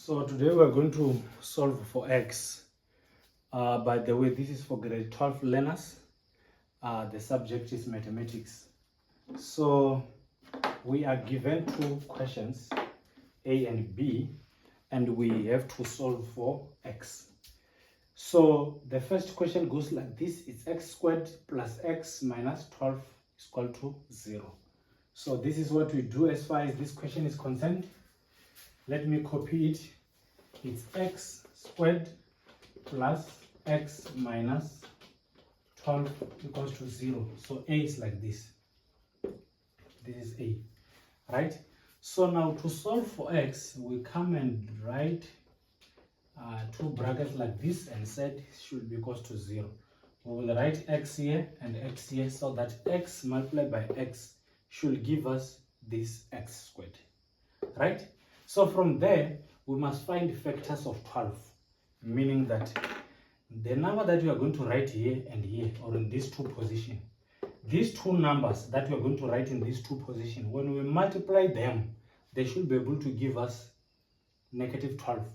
So today we're going to solve for x. By the way, this is for grade 12 learners. The subject is mathematics. So we are given two questions, A and B, and we have to solve for x. So the first question goes like this: it's x squared plus x minus 12 is equal to 0. So this is what we do as far as this question is concerned. Let me copy it. It's x squared plus x minus 12 equals to 0. So A is like this. This is A, right? So now to solve for x, we come and write two brackets like this and said should be equals to 0. We will write x here and x here so that x multiplied by x should give us this x squared, right? So from there, we must find factors of 12, meaning that the number that we are going to write here and here, or in these two positions, these two numbers that we are going to write in these two positions, when we multiply them, they should be able to give us negative 12.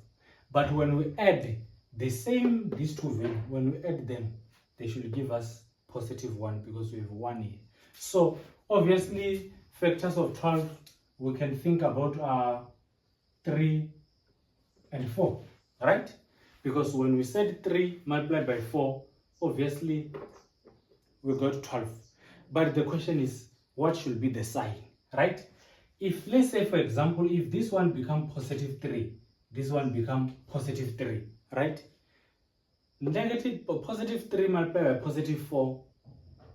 But when we add these two values, when we add them, they should give us positive 1 because we have 1 here. So obviously, factors of 12, we can think about 3 and 4, right? Because when we said 3 multiplied by 4, obviously we got 12. But the question is, what should be the sign, right? If, let's say, for example, if this one become positive 3, this one become positive 3, right? Positive 3 multiplied by positive 4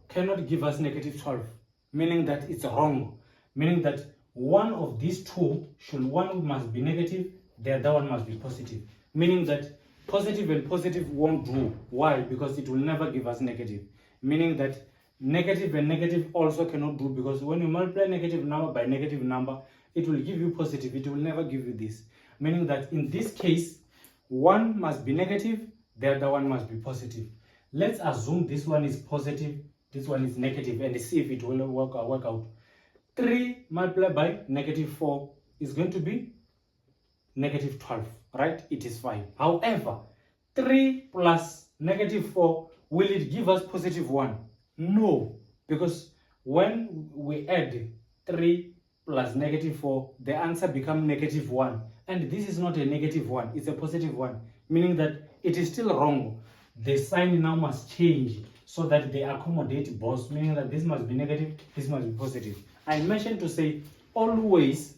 cannot give us negative 12, meaning that it's wrong, meaning that one of these two one must be negative, the other one must be positive, meaning that positive and positive won't do. Why? Because it will never give us negative, meaning that negative and negative also cannot do, because when you multiply negative number by negative number, it will give you positive, it will never give you this, meaning that in this case, one must be negative, the other one must be positive. Let's assume this one is positive, this one is negative, and see if it will work out. 3 multiplied by negative 4 is going to be negative 12, right? It is fine. However, 3 plus negative 4, will it give us positive 1? No, because when we add 3 plus negative 4, the answer becomes negative 1. And this is not a negative 1, it's a positive 1, meaning that it is still wrong. The sign now must change so that they accommodate both, meaning that this must be negative, this must be positive. I mentioned to say, always,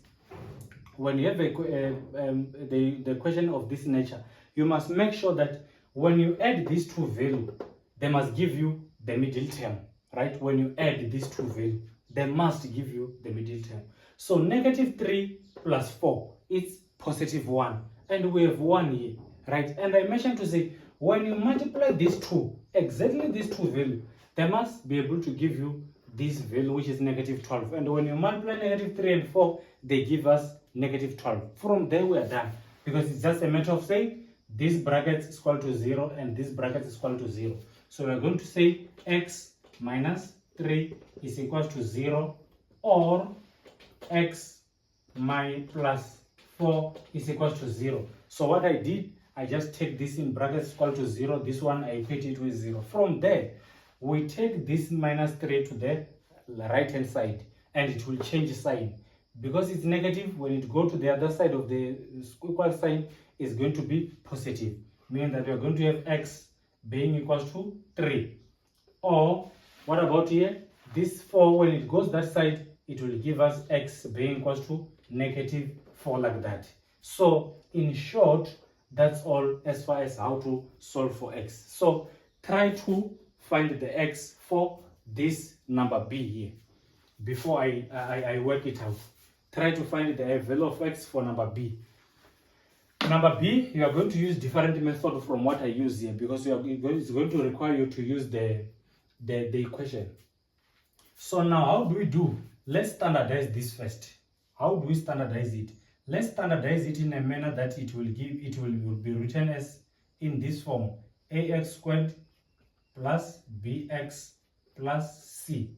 when you have the question of this nature, you must make sure that when you add these two values, they must give you the middle term, right? When you add these two values, they must give you the middle term. So negative 3 plus 4 is positive 1, and we have 1 here, right? And I mentioned to say, when you multiply these two, exactly these two values, they must be able to give you this value, which is negative 12. And when you multiply negative 3 and 4, they give us negative 12. From there, we are done, because it's just a matter of saying this bracket is equal to 0 and this bracket is equal to 0. So we're going to say x minus 3 is equal to 0, or x plus 4 is equal to 0. So what I did, I just take this in brackets equal to 0. This one, I equate it with 0. From there, we take this minus 3 to the right hand side, and it will change sign. Because it's negative, when it goes to the other side of the equal sign, it's going to be positive, meaning that we are going to have x being equal to 3. Or, what about here? This 4, when it goes that side, it will give us x being equal to negative 4, like that. So, in short, that's all as far as how to solve for x. So, try to find the x for this number b here before I work it out. Try to find the value of x for number b. Number b, you are going to use different method from what I use here, because it's going to require you to use the equation. So now, how do we do? Let's standardize this first. How do we standardize it? Let's standardize it in a manner that it will be written as in this form: ax squared plus bx plus c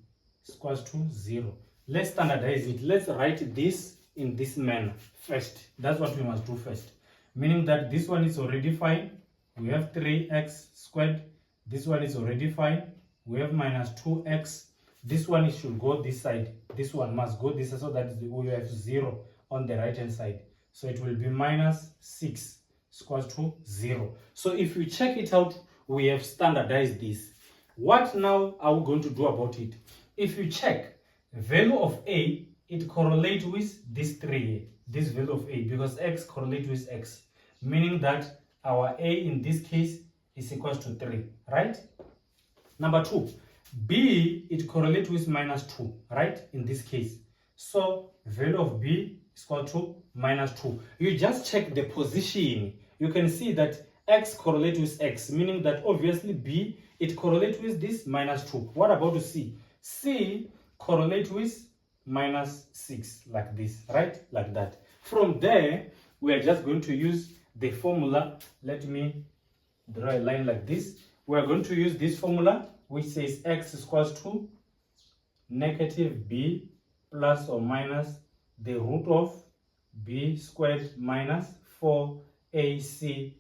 is equals to 0. Let's standardize it. Let's write this in this manner first. That's what we must do first. meaning that this one is already fine. We have 3x squared. This one is already fine. We have minus 2x. This one should go this side. This one must go this side, so that we have 0 on the right hand side. So it will be minus 6 is equals to 0. So if you check it out, we have standardized this. What now are we going to do about it? If you check the value of a, it correlates with this 3, this value of a, because x correlates with x, meaning that our a in this case is equals to 3, right? Number 2, b, it correlates with minus 2, right, in this case. So value of b is equal to minus 2. You just check the position. You can see that x correlates with x, meaning that obviously b, it correlates with this minus 2. What about c? C correlates with minus 6, like this, right? Like that. From there, we are just going to use the formula. Let me draw a line like this. We are going to use this formula, which says x is equals to negative b plus or minus the root of b squared minus 4ac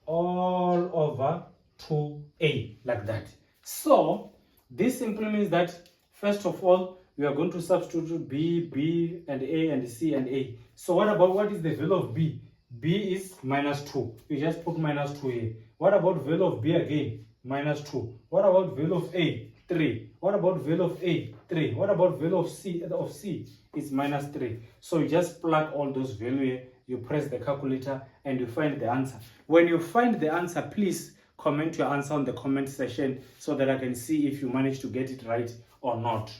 all over 2a, like that. So this simply means that first of all, we are going to substitute b, and a, and c, and a. So what is the value of b? B is minus 2. You just put minus 2 here. What about value of b again? Minus 2. What about value of a? 3. What about value of a? 3. What about value of c? It's minus 3. So you just plug all those values here. You press the calculator and you find the answer. When you find the answer, please comment your answer on the comment section so that I can see if you managed to get it right or not.